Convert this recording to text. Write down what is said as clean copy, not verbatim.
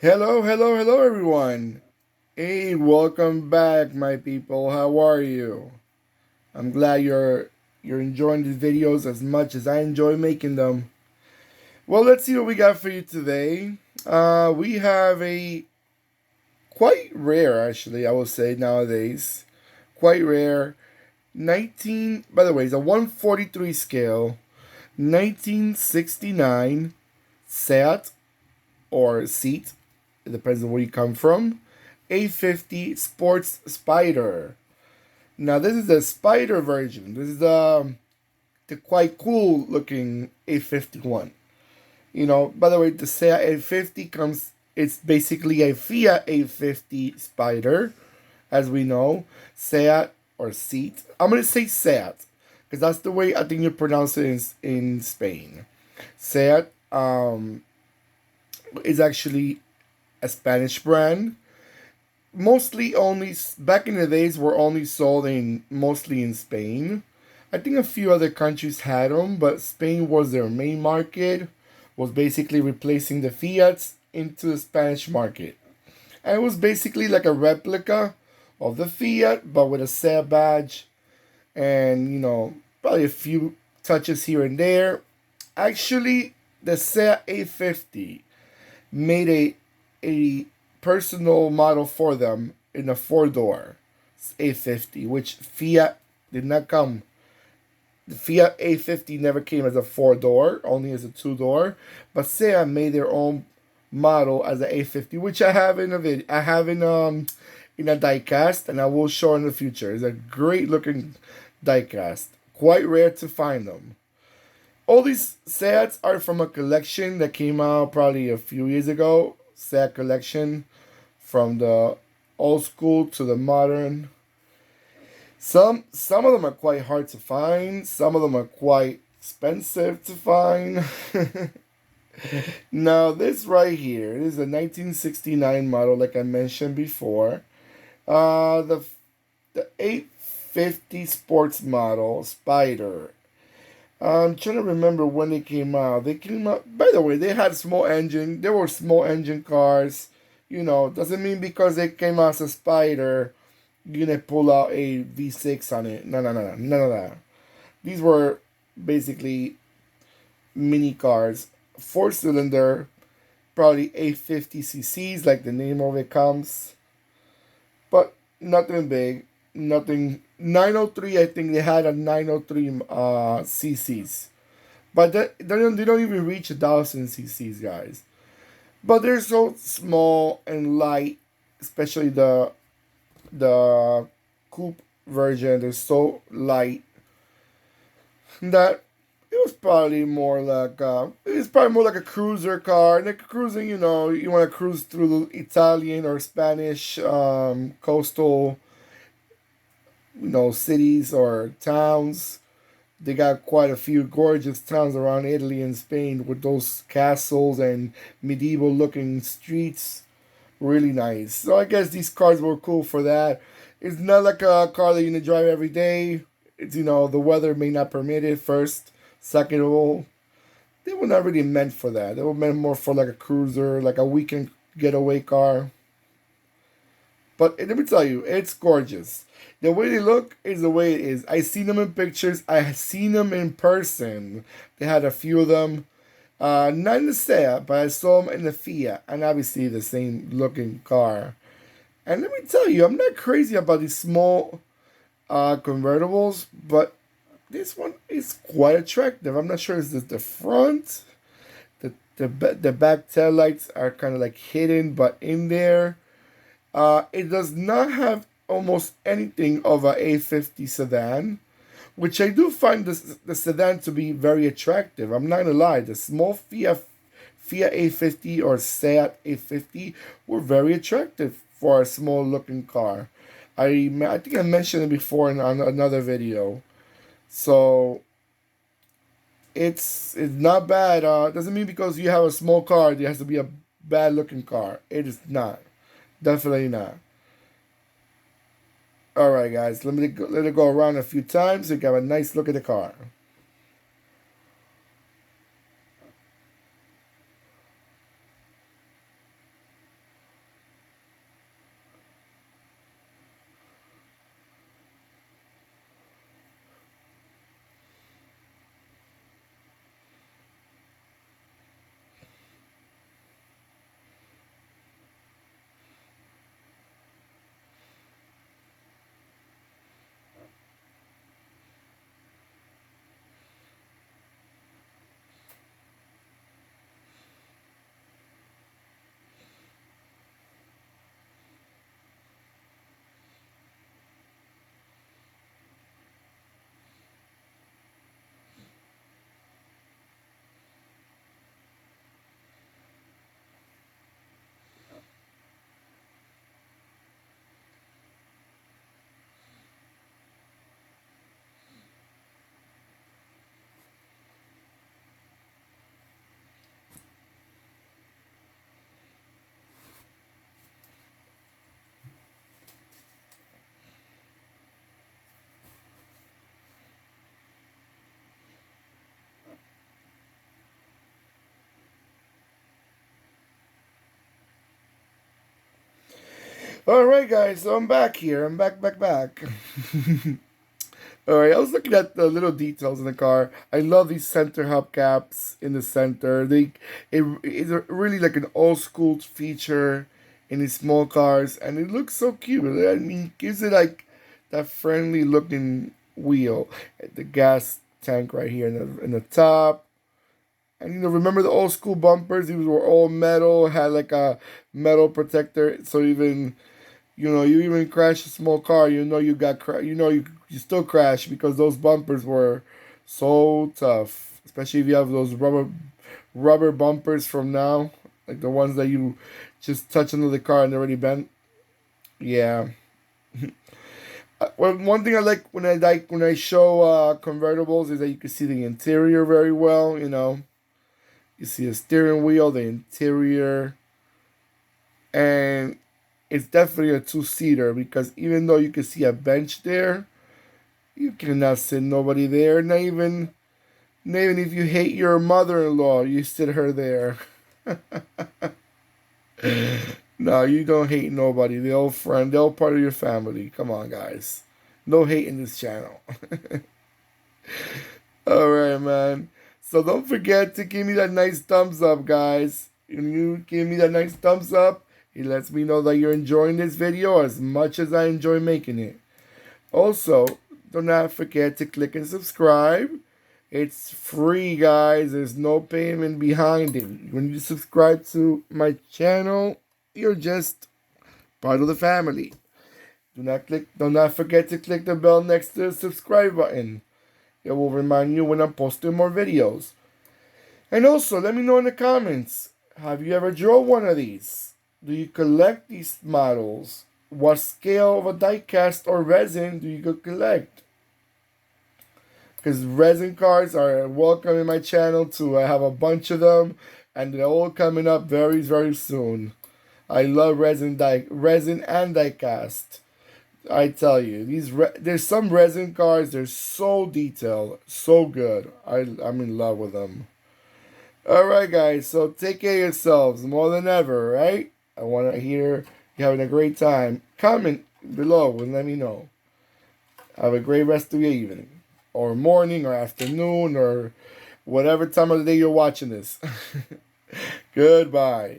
Hello, hello, hello, everyone. Hey, welcome back, my people. How are you? I'm glad you're enjoying these videos as much as I enjoy making them. Well, let's see what we got for you today. We have a quite rare, actually, I will say nowadays, quite rare 19. By the way, it's a 143 scale, 1969 Seat or seat. It depends on where you come from. A50 Sports Spider. Now this is the Spider version. This is the quite cool looking A51. By the way, the Seat A50 comes. It's basically a Fiat A50 Spider, as we know. Seat or seat. I'm gonna say Seat because that's the way I think you pronounce it in Spain. Seat is actually a Spanish brand. Mostly only back in the days were only sold in mostly in Spain. I think a few other countries had them, but Spain was their main market. Was basically replacing the Fiats into the Spanish market, and it was basically like a replica of the Fiat, but with a Seat badge, and probably a few touches here and there. Actually, the Seat A50 made a personal model for them in a four-door A50, which Fiat did not come. The Fiat A50 never came as a four-door, only as a two-door. But Seat made their own model as an A50, which I have in a video. I have in a diecast, and I will show in the future. It's a great looking diecast. Quite rare to find them. All these sets are from a collection that came out probably a few years ago. Set collection from the old school to the modern. Some of them are quite hard to find. Some of them are quite expensive to find. Now this right here is a 1969 model, like I mentioned before. The 850 sports model Spider. I'm trying to remember when they came out. They came out. By the way, they had small engine. They were small engine cars. Doesn't mean because they came out as a Spider, you're gonna pull out a V6 on it. No, no, no, no, none of that. These were basically mini cars, four-cylinder, probably 850 cc's, like the name of it comes, but nothing big, nothing. 903, I think they had a 903 cc's, but they don't even reach 1,000 cc's, guys. But they're so small and light, especially the coupe version. They're so light that it's probably more like a cruiser car. Like cruising, you want to cruise through the Italian or Spanish coastal, cities or towns. They got quite a few gorgeous towns around Italy and Spain with those castles and medieval looking streets. Really nice. So I guess these cars were cool for that. It's not like a car that you need to drive every day. It's, the weather may not permit it first. Second of all, they were not really meant for that. They were meant more for like a cruiser, like a weekend getaway car. But let me tell you, it's gorgeous. The way they look is the way it is. I seen them in pictures. I have seen them in person. They had a few of them. Not in the Seat, but I saw them in the Fiat, and obviously the same looking car. And let me tell you, I'm not crazy about these small convertibles, but this one is quite attractive. I'm not sure is this the front. The back tail lights are kind of like hidden, but in there. It does not have almost anything of a A50 sedan, which I do find the sedan to be very attractive. I'm not gonna lie, the small Fiat A50 or Seat A50 were very attractive for a small looking car. I think I mentioned it before on another video. So it's not bad. Doesn't mean because you have a small car, it has to be a bad looking car. It is not. Definitely not. All right, guys. Let it go around a few times so you have a nice look at the car. All right, guys. So I'm back here. I'm back. All right. I was looking at the little details in the car. I love these center hubcaps in the center. It's really like an old school feature in these small cars, and it looks so cute. I mean, it gives it like that friendly looking wheel. The gas tank right here in the top. And remember the old school bumpers? These were all metal, had like a metal protector. So you even crash a small car, you still crash because those bumpers were so tough. Especially if you have those rubber bumpers from now, like the ones that you just touch into the car and they're already bent. Yeah. Well, one thing I like when I show convertibles is that you can see the interior very well. You see the steering wheel, the interior, and it's definitely a two-seater because even though you can see a bench there, you cannot sit nobody there. Not even if you hate your mother-in-law, you sit her there. No, you don't hate nobody. They're all friend. They're all part of your family. Come on, guys. No hate in this channel. All right, man. So don't forget to give me that nice thumbs up, guys. When you give me that nice thumbs up, it lets me know that you're enjoying this video as much as I enjoy making it. Also, do not forget to click and subscribe. It's free, guys. There's no payment behind it. When you subscribe to my channel, you're just part of the family. Do not forget to click the bell next to the subscribe button. It will remind you when I'm posting more videos. And also, let me know in the comments, have you ever drawn one of these? Do you collect these models? What scale of a diecast or resin do you collect? Because resin cards are welcome in my channel too. I have a bunch of them, and they're all coming up very, very soon. I love resin and diecast. I tell you, there's some resin cards. They're so detailed, so good. I'm in love with them. All right, guys. So take care of yourselves more than ever. Right? I want to hear you having a great time. Comment below and let me know. Have a great rest of your evening, or morning, or afternoon, or whatever time of the day you're watching this. Goodbye.